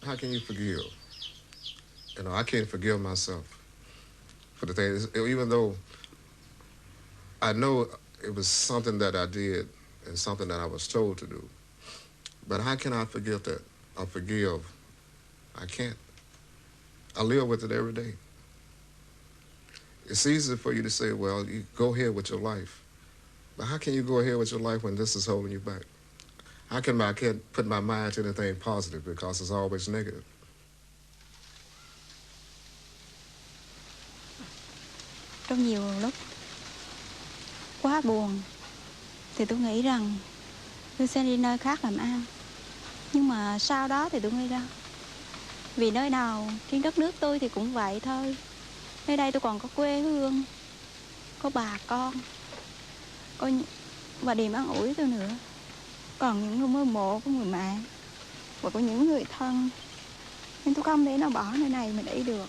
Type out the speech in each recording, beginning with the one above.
how can you forgive? You know, I can't forgive myself for the things, even though I know it was something that I did and something that I was told to do. But how can I forget that? Or forgive? I can't. I live with it every day. It's easy for you to say, well, you go ahead with your life. But how can you go ahead with your life when this is holding you back? How can I can't put my mind to anything positive because it's always negative? Trong nhiều lúc quá buồn thì tôi nghĩ rằng tôi sẽ đi nơi khác làm ăn. Nhưng mà sau đó thì tôi nghĩ ra vì nơi nào trên đất nước tôi thì cũng vậy thôi. Nơi đây tôi còn có quê hương, có bà con, có và điểm an ủi tôi nữa. Còn những ngôi mộ của người mẹ và của những người thân. Nên tôi không thể nào bỏ nơi này mà để được.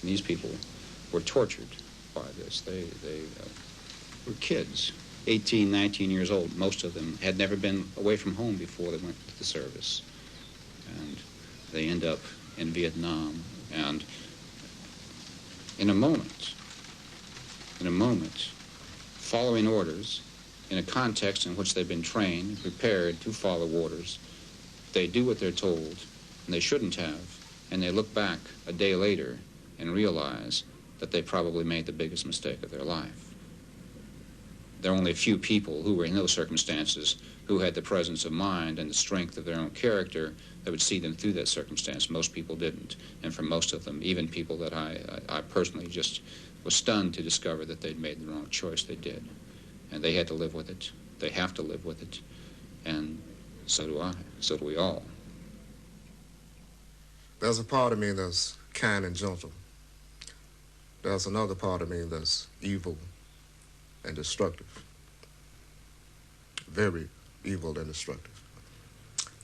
These people were tortured by this. They were kids, 18, 19 years old. Most of them had never been away from home before they went to the service. And they end up in Vietnam. And in a moment, following orders, in a context in which they've been trained, prepared to follow orders, they do what they're told, and they shouldn't have, and they look back a day later and realize that they probably made the biggest mistake of their life. There are only a few people who were in those circumstances who had the presence of mind and the strength of their own character that would see them through that circumstance. Most people didn't. And for most of them, even people that I personally just was stunned to discover that they'd made the wrong choice, they did. And they had to live with it. They have to live with it. And so do I. So do we all. There's a part of me that's kind and gentle. There's another part of me that's evil and destructive. Very evil and destructive.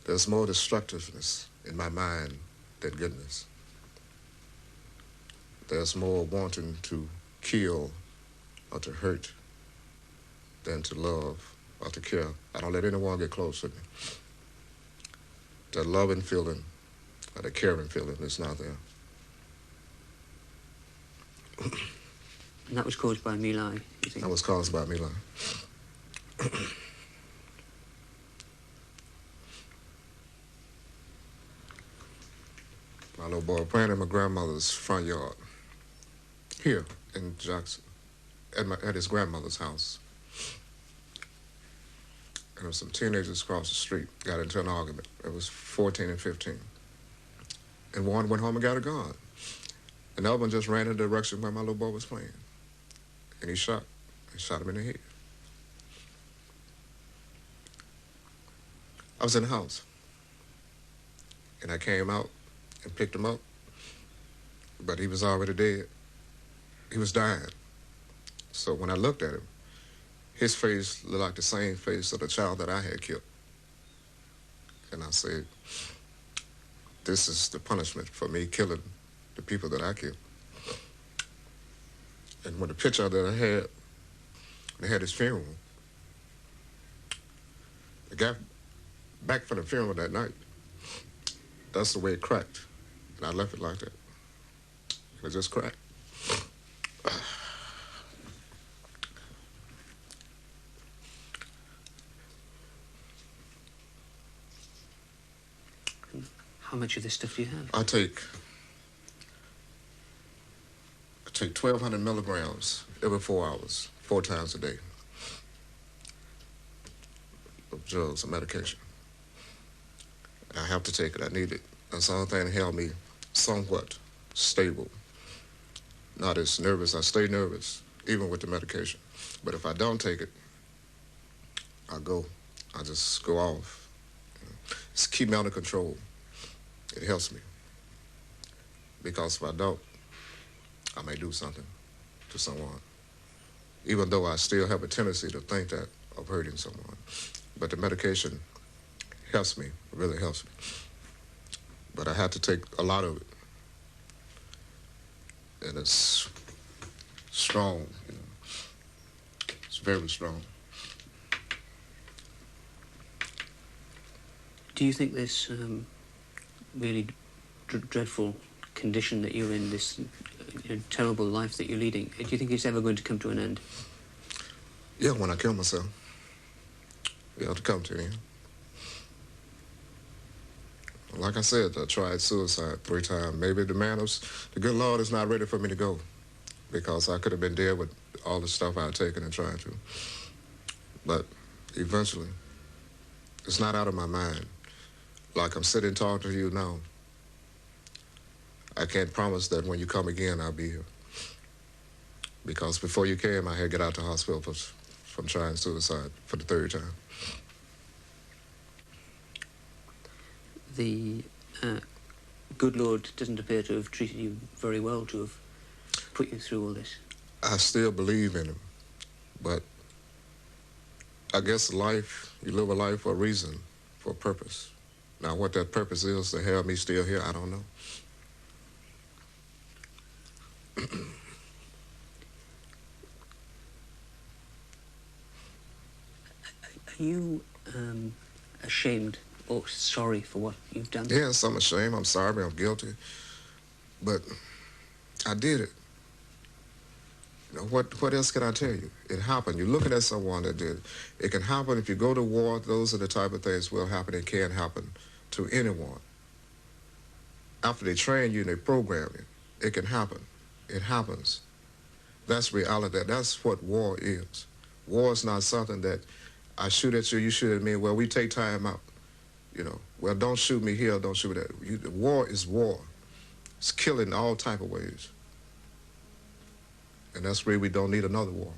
There's more destructiveness in my mind than goodness. There's more wanting to kill or to hurt than to love or to care. I don't let anyone get close to me. That loving feeling or the caring feeling is not there. And that was caused by My Lai, you think? That was caused by My Lai. My little boy playing in my grandmother's front yard here in Jackson, at his grandmother's house. And there were some teenagers across the street got into an argument. It was 14 and 15. And one went home and got a gun. And the other one just ran in the direction where my little boy was playing. And he shot him in the head. I was in the house. And I came out and picked him up. But he was already dead. He was dying. So when I looked at him, his face looked like the same face of the child that I had killed. And I said, this is the punishment for me killing the people that I killed. And when the picture that I had, they had his funeral. I got back from the funeral that night. That's the way it cracked. And I left it like that. It just cracked. How much of this stuff do you have? I take 1,200 milligrams every 4 hours, 4 times a day, of drugs and medication. I have to take it. I need it. That's the only thing that held me somewhat stable. Not as nervous. I stay nervous, even with the medication. But if I don't take it, I just go off. Just keep me under control. It helps me. Because if I don't, I may do something to someone. Even though I still have a tendency to think that of hurting someone. But the medication helps me, it really helps me. But I have to take a lot of it. And it's strong, you know. It's very strong. Do you think this really dreadful condition that you're in, this terrible life that you're leading, do you think it's ever going to come to an end? Yeah, when I kill myself. It'll come to an end. Like I said, I tried suicide 3 times. Maybe the good Lord is not ready for me to go, because I could have been dead with all the stuff I'd taken and tried to. But eventually, it's not out of my mind. Like I'm sitting talking to you now, I can't promise that when you come again, I'll be here. Because before you came, I had to get out the hospital from trying suicide for the 3rd time. The good Lord doesn't appear to have treated you very well, to have put you through all this. I still believe in him, but I guess life, you live a life for a reason, for a purpose. Now, what that purpose is to have me still here, I don't know. Are you ashamed or sorry for what you've done? Yes, I'm ashamed, I'm sorry, I'm guilty, but I did it. You know, what else can I tell you? It happened. You're looking at someone that did it. It can happen if you go to war. Those are the type of things will happen. It can happen to anyone. After they train you and they program you, it can happen. It happens. That's reality. That's what war is. War is not something that I shoot at you, you shoot at me. Well, we take time out. You know, well, don't shoot me here, don't shoot me there. War is war. It's killing all type of ways. And that's where we don't need another war.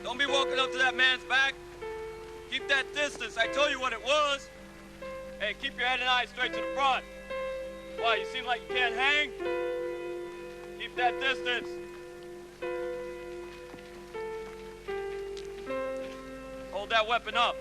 Don't be walking up to that man's back. Keep that distance. I told you what it was. Hey, keep your head and eyes straight to the front. Why, you seem like you can't hang? Keep that distance. Hold that weapon up.